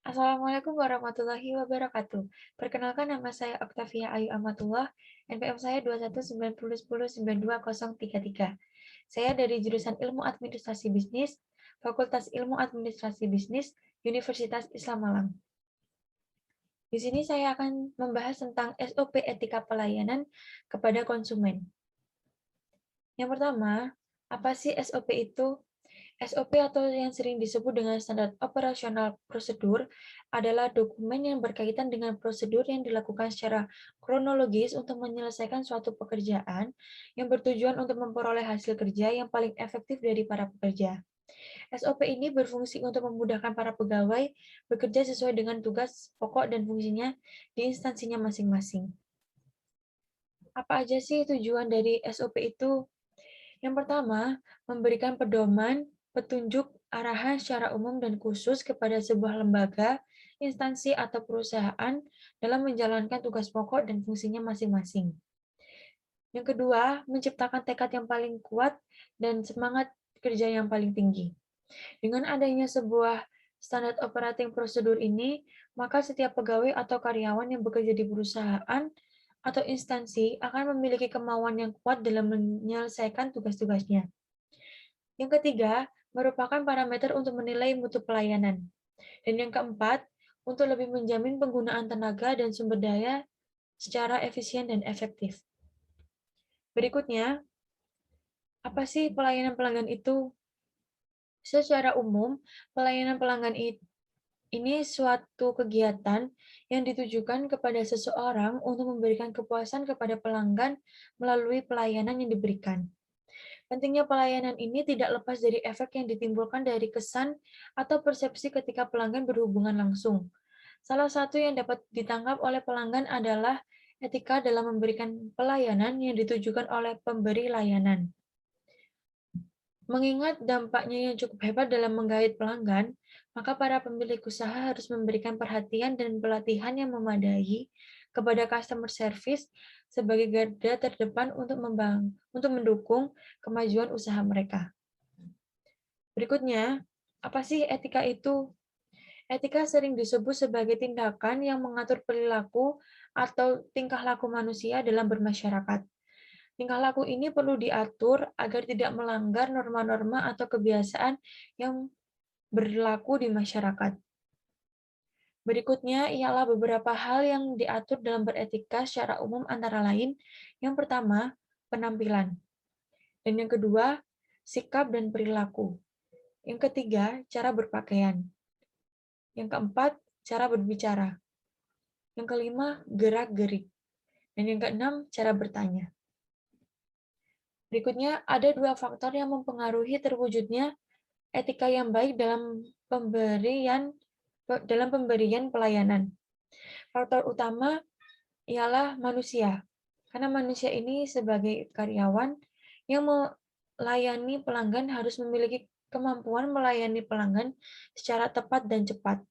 Assalamualaikum warahmatullahi wabarakatuh. Perkenalkan nama saya Oktavia Ayu Amatullah, NPM saya 219010920033. Saya dari jurusan Ilmu Administrasi Bisnis, Fakultas Ilmu Administrasi Bisnis, Universitas Islam Malang. Di sini saya akan membahas tentang SOP etika pelayanan kepada konsumen. Yang pertama, apa sih SOP itu? SOP atau yang sering disebut dengan standar operasional prosedur adalah dokumen yang berkaitan dengan prosedur yang dilakukan secara kronologis untuk menyelesaikan suatu pekerjaan yang bertujuan untuk memperoleh hasil kerja yang paling efektif dari para pekerja. SOP ini berfungsi untuk memudahkan para pegawai bekerja sesuai dengan tugas pokok dan fungsinya di instansinya masing-masing. Apa aja sih tujuan dari SOP itu? Yang pertama, memberikan pedoman, petunjuk, arahan secara umum dan khusus kepada sebuah lembaga, instansi, atau perusahaan dalam menjalankan tugas pokok dan fungsinya masing-masing. Yang kedua, menciptakan tekad yang paling kuat dan semangat kerja yang paling tinggi. Dengan adanya sebuah standar operating prosedur ini, maka setiap pegawai atau karyawan yang bekerja di perusahaan atau instansi akan memiliki kemauan yang kuat dalam menyelesaikan tugas-tugasnya. Yang ketiga, merupakan parameter untuk menilai mutu pelayanan. Dan yang keempat, untuk lebih menjamin penggunaan tenaga dan sumber daya secara efisien dan efektif. Berikutnya, apa sih pelayanan pelanggan itu? Secara umum, pelayanan pelanggan ini suatu kegiatan yang ditujukan kepada seseorang untuk memberikan kepuasan kepada pelanggan melalui pelayanan yang diberikan. Pentingnya pelayanan ini tidak lepas dari efek yang ditimbulkan dari kesan atau persepsi ketika pelanggan berhubungan langsung. Salah satu yang dapat ditangkap oleh pelanggan adalah etika dalam memberikan pelayanan yang ditujukan oleh pemberi layanan. Mengingat dampaknya yang cukup hebat dalam menggait pelanggan, maka para pemilik usaha harus memberikan perhatian dan pelatihan yang memadai kepada customer service sebagai garda terdepan untuk mendukung kemajuan usaha mereka. Berikutnya, apa sih etika itu? Etika sering disebut sebagai tindakan yang mengatur perilaku atau tingkah laku manusia dalam bermasyarakat. Tingkah laku ini perlu diatur agar tidak melanggar norma-norma atau kebiasaan yang berlaku di masyarakat. Berikutnya ialah beberapa hal yang diatur dalam beretika secara umum antara lain. Yang pertama, penampilan. Dan yang kedua, sikap dan perilaku. Yang ketiga, cara berpakaian. Yang keempat, cara berbicara. Yang kelima, gerak-gerik. Dan yang keenam, cara bertanya. Berikutnya, ada dua faktor yang mempengaruhi terwujudnya etika yang baik dalam pemberian pelayanan. Faktor utama ialah manusia, karena manusia ini sebagai karyawan yang melayani pelanggan harus memiliki kemampuan melayani pelanggan secara tepat dan cepat.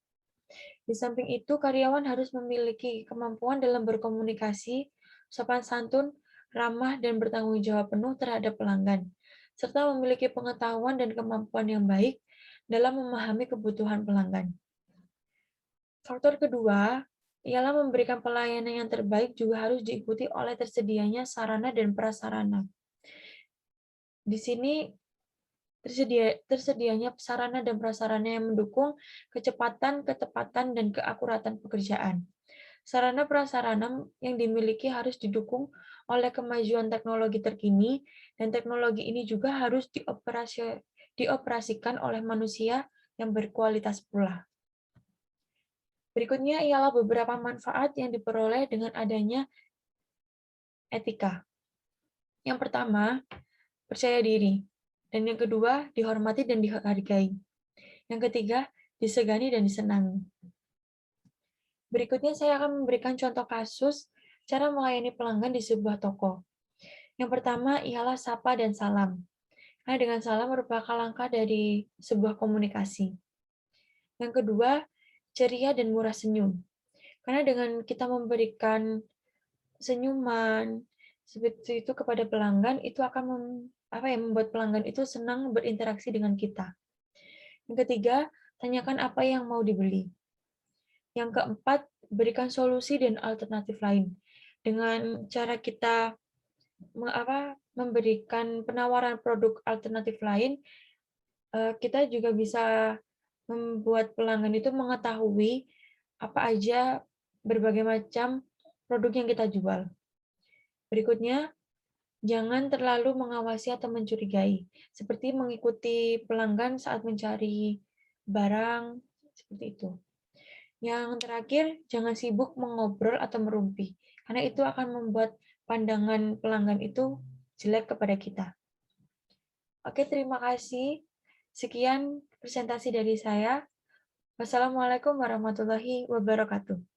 Di samping itu, karyawan harus memiliki kemampuan dalam berkomunikasi, sopan santun, ramah, dan bertanggung jawab penuh terhadap pelanggan, serta memiliki pengetahuan dan kemampuan yang baik dalam memahami kebutuhan pelanggan. Faktor kedua ialah memberikan pelayanan yang terbaik juga harus diikuti oleh tersedianya sarana dan prasarana. Di sini tersedianya sarana dan prasarana yang mendukung kecepatan, ketepatan, dan keakuratan pekerjaan. Sarana prasarana yang dimiliki harus didukung oleh kemajuan teknologi terkini, dan teknologi ini juga harus dioperasikan oleh manusia yang berkualitas pula. Berikutnya ialah beberapa manfaat yang diperoleh dengan adanya etika. Yang pertama, percaya diri. Dan yang kedua, dihormati dan dihargai. Yang ketiga, disegani dan disenangi. Berikutnya saya akan memberikan contoh kasus cara melayani pelanggan di sebuah toko. Yang pertama ialah sapa dan salam. Karena dengan salam merupakan langkah dari sebuah komunikasi. Yang kedua, ceria dan murah senyum. Karena dengan kita memberikan senyuman seperti itu kepada pelanggan, itu akan membuat pelanggan itu senang berinteraksi dengan kita. Yang ketiga, tanyakan apa yang mau dibeli. Yang keempat, berikan solusi dan alternatif lain. Dengan cara kita memberikan penawaran produk alternatif lain, kita juga bisa membuat pelanggan itu mengetahui apa aja berbagai macam produk yang kita jual. Berikutnya, jangan terlalu mengawasi atau mencurigai, seperti mengikuti pelanggan saat mencari barang, seperti itu. Yang terakhir, jangan sibuk mengobrol atau merumpi, karena itu akan membuat pandangan pelanggan itu jelek kepada kita. Oke, terima kasih. Sekian presentasi dari saya. Wassalamualaikum warahmatullahi wabarakatuh.